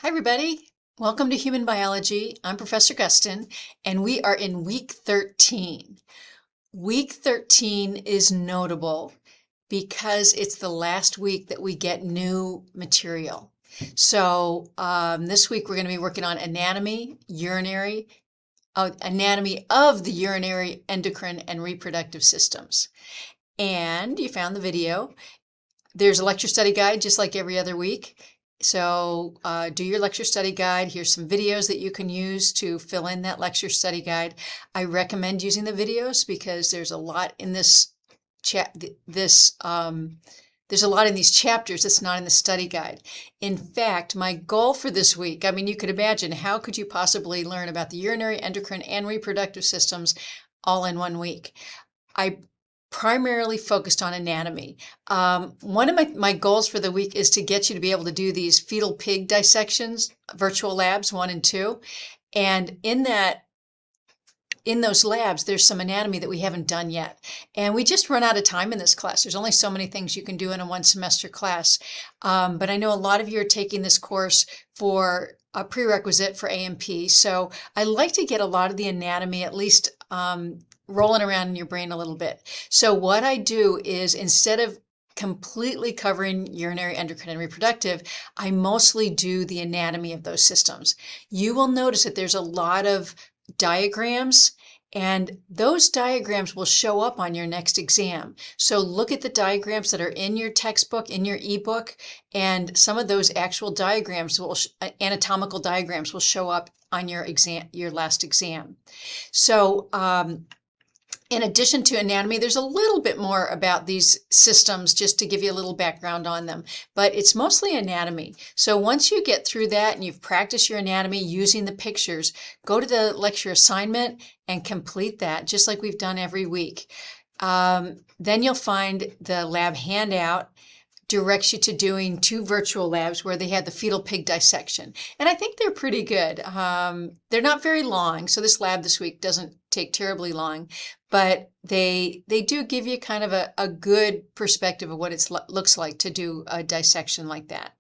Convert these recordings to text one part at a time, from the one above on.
Hi, everybody. Welcome to Human Biology. I'm Professor Gustin, and we are in week 13. Week 13 is notable because it's the last week that we get new material. So this week we're going to be working on anatomy of the urinary, endocrine, and reproductive systems. And you found the video. There's a lecture study guide just like every other week. So do your lecture study guide. Here's some videos that you can use to fill in that lecture study guide. I recommend using the videos because there's a lot in this there's a lot in these chapters that's not in the study guide. In fact, my goal for this week, I mean, you could imagine, how could you possibly learn about the urinary, endocrine, and reproductive systems all in 1 week? I primarily focused on anatomy. One of my goals for the week is to get you to be able to do these fetal pig dissections, virtual labs 1 and 2. And in those labs, there's some anatomy that we haven't done yet. And we just run out of time in this class. There's only so many things you can do in a 1 semester class. But I know a lot of you are taking this course for a prerequisite for A&P. So I like to get a lot of the anatomy at least rolling around in your brain a little bit. So what I do is, instead of completely covering urinary, endocrine, and reproductive, I mostly do the anatomy of those systems. You will notice that there's a lot of diagrams, and those diagrams will show up on your next exam. So look at the diagrams that are in your textbook, in your ebook, and some of those actual diagrams anatomical diagrams will show up on your last exam. So in addition to anatomy, there's a little bit more about these systems just to give you a little background on them, but it's mostly anatomy. So once you get through that and you've practiced your anatomy using the pictures, go to the lecture assignment and complete that, just like we've done every week. Then you'll find the lab handout directs you to doing 2 virtual labs where they had the fetal pig dissection. And I think they're pretty good. They're not very long, so this lab this week doesn't take terribly long, but they do give you kind of a good perspective of what it looks like to do a dissection like that.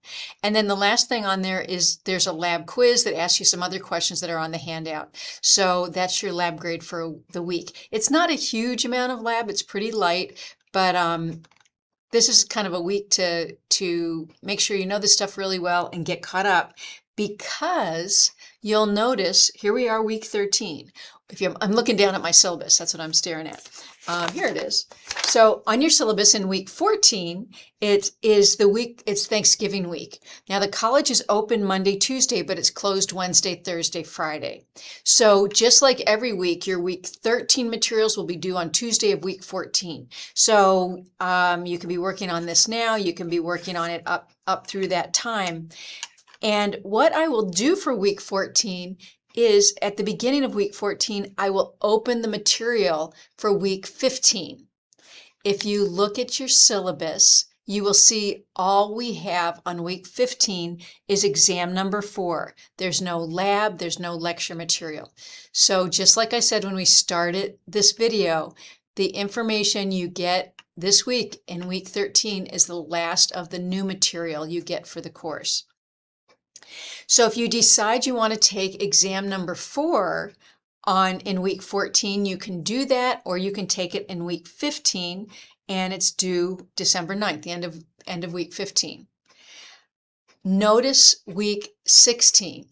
And then the last thing on there is there's a lab quiz that asks you some other questions that are on the handout. So that's your lab grade for the week. It's not a huge amount of lab, it's pretty light, but this is kind of a week to make sure you know this stuff really well and get caught up, because you'll notice, here we are, week 13. I'm looking down at my syllabus, that's what I'm staring at. Here it is. So on your syllabus in week 14, it's Thanksgiving week. Now the college is open Monday, Tuesday, but it's closed Wednesday, Thursday, Friday. So just like every week, your week 13 materials will be due on Tuesday of week 14. So you can be working on this now, you can be working on it up through that time. And what I will do for week 14 is, at the beginning of week 14, I will open the material for week 15. If you look at your syllabus, you will see all we have on week 15 is exam number 4. There's no lab, there's no lecture material. So just like I said when we started this video, the information you get this week in week 13 is the last of the new material you get for the course. So if you decide you want to take exam number 4 in week 14, you can do that, or you can take it in week 15, and it's due December 9th, the end of week 15. Notice week 16.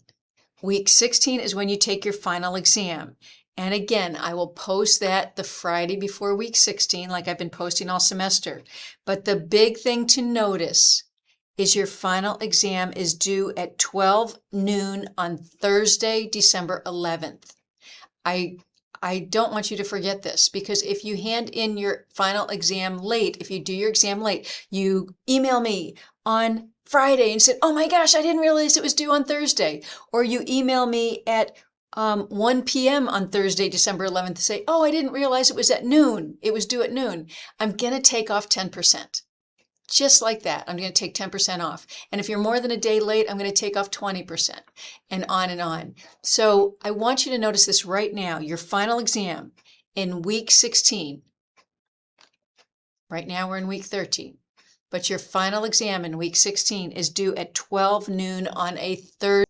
Week 16 is when you take your final exam. And again, I will post that the Friday before week 16, like I've been posting all semester. But the big thing to notice is your final exam is due at 12 noon on Thursday, December 11th. I don't want you to forget this, because if you hand in your final exam late, if you do your exam late, you email me on Friday and said, oh my gosh, I didn't realize it was due on Thursday. Or you email me at 1 p.m. on Thursday, December 11th to say, oh, I didn't realize it was at noon. It was due at noon. I'm going to take off 10%. Just like that, I'm going to take 10% off. And if you're more than a day late, I'm going to take off 20%, and on and on. So I want you to notice this right now. Your final exam in week 16. Right now we're in week 13. but your final exam in week 16 is due at 12 noon on a Thursday.